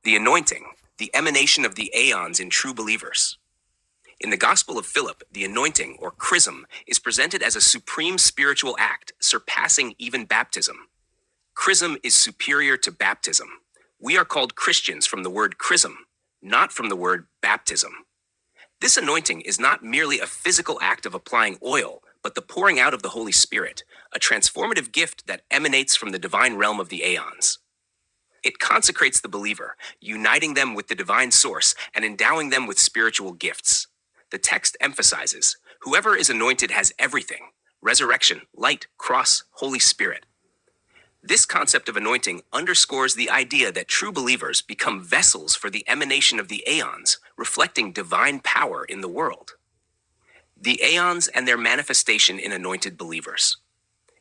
The anointing, the emanation of the Aeons in true believers. In the Gospel of Philip, the anointing, or Chrism, is presented as a supreme spiritual act, surpassing even baptism. Chrism is superior to baptism. We are called Christians from the word chrism, not from the word baptism. This anointing is not merely a physical act of applying oil, but the pouring out of the Holy Spirit, a transformative gift that emanates from the divine realm of the Aeons. It consecrates the believer, uniting them with the divine source and endowing them with spiritual gifts. The text emphasizes, whoever is anointed has everything: resurrection, light, cross, Holy Spirit. This concept of anointing underscores the idea that true believers become vessels for the emanation of the Aeons, reflecting divine power in the world. The Aeons and their manifestation in anointed believers.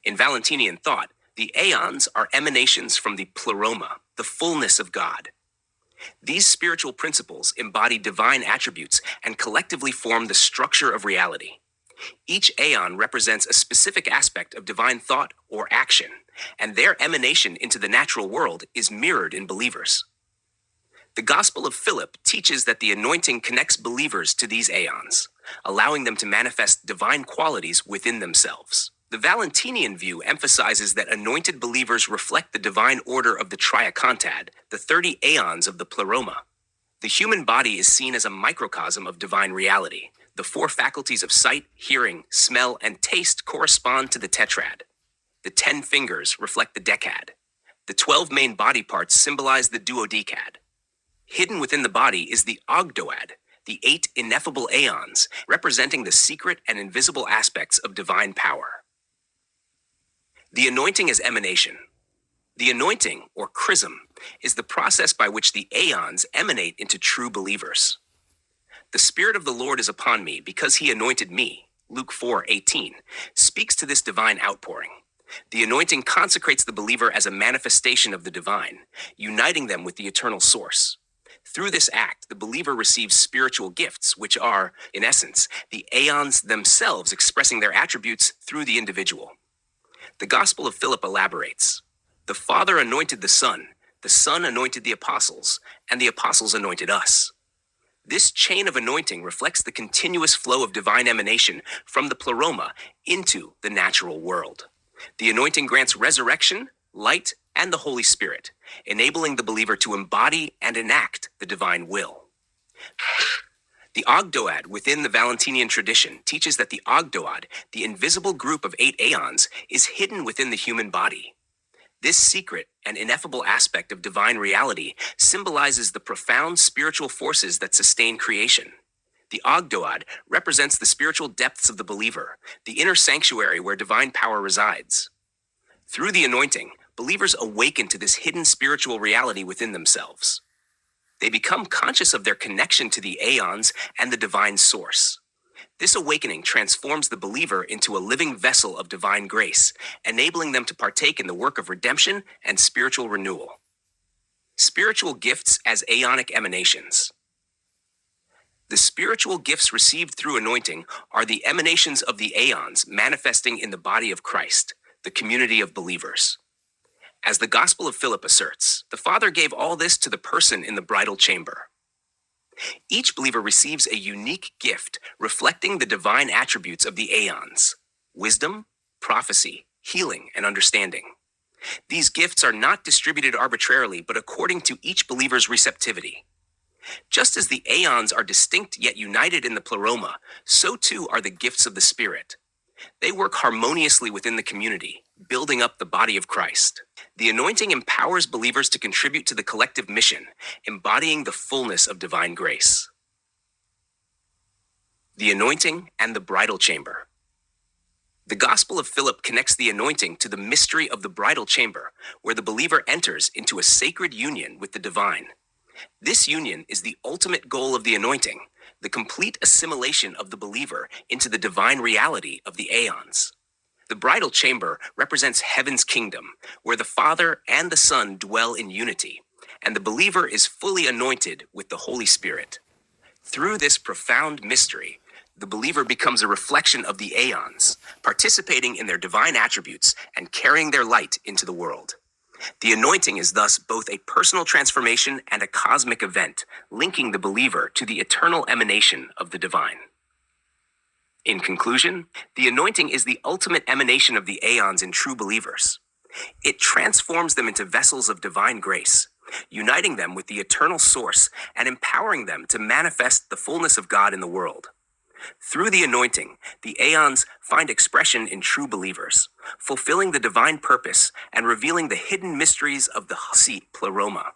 In Valentinian thought, the Aeons are emanations from the pleroma, the fullness of God. These spiritual principles embody divine attributes and collectively form the structure of reality. Each Aeon represents a specific aspect of divine thought or action, and their emanation into the natural world is mirrored in believers. The Gospel of Philip teaches that the anointing connects believers to these Aeons, allowing them to manifest divine qualities within themselves. The Valentinian view emphasizes that anointed believers reflect the divine order of the Triacontad, the 30 Aeons of the pleroma. The human body is seen as a microcosm of divine reality. The 4 faculties of sight, hearing, smell, and taste correspond to the tetrad. The 10 fingers reflect the decad. The 12 main body parts symbolize the duodecad. Hidden within the body is the ogdoad, the 8 ineffable Aeons, representing the secret and invisible aspects of divine power. The anointing as emanation. The anointing, or chrism, is the process by which the Aeons emanate into true believers. The Spirit of the Lord is upon me because he anointed me, Luke 4:18, speaks to this divine outpouring. The anointing consecrates the believer as a manifestation of the divine, uniting them with the eternal source. Through this act, the believer receives spiritual gifts, which are, in essence, the Aeons themselves expressing their attributes through the individual. The Gospel of Philip elaborates. The Father anointed the Son anointed the apostles, and the apostles anointed us. This chain of anointing reflects the continuous flow of divine emanation from the pleroma into the natural world. The anointing grants resurrection, light, and the Holy Spirit, enabling the believer to embody and enact the divine will. The Ogdoad within the Valentinian tradition teaches that the Ogdoad, the invisible group of 8 Aeons, is hidden within the human body. This secret and ineffable aspect of divine reality symbolizes the profound spiritual forces that sustain creation. The Ogdoad represents the spiritual depths of the believer, the inner sanctuary where divine power resides. Through the anointing, believers awaken to this hidden spiritual reality within themselves. They become conscious of their connection to the Aeons and the divine source. This awakening transforms the believer into a living vessel of divine grace, enabling them to partake in the work of redemption and spiritual renewal. Spiritual gifts as Aeonic emanations. The spiritual gifts received through anointing are the emanations of the Aeons manifesting in the body of Christ, the community of believers. As the Gospel of Philip asserts, the Father gave all this to the person in the bridal chamber. Each believer receives a unique gift reflecting the divine attributes of the Aeons: wisdom, prophecy, healing, and understanding. These gifts are not distributed arbitrarily, but according to each believer's receptivity. Just as the Aeons are distinct yet united in the pleroma, so too are the gifts of the Spirit. They work harmoniously within the community, building up the body of Christ. The anointing empowers believers to contribute to the collective mission, embodying the fullness of divine grace. The anointing and the bridal chamber. The Gospel of Philip connects the anointing to the mystery of the bridal chamber, where the believer enters into a sacred union with the divine. This union is the ultimate goal of the anointing, the complete assimilation of the believer into the divine reality of the Aeons. The bridal chamber represents heaven's kingdom, where the Father and the Son dwell in unity, and the believer is fully anointed with the Holy Spirit. Through this profound mystery, the believer becomes a reflection of the Aeons, participating in their divine attributes and carrying their light into the world. The anointing is thus both a personal transformation and a cosmic event, linking the believer to the eternal emanation of the divine. In conclusion, the anointing is the ultimate emanation of the Aeons in true believers. It transforms them into vessels of divine grace, uniting them with the eternal source and empowering them to manifest the fullness of God in the world. Through the anointing, the Aeons find expression in true believers, fulfilling the divine purpose and revealing the hidden mysteries of the seat pleroma.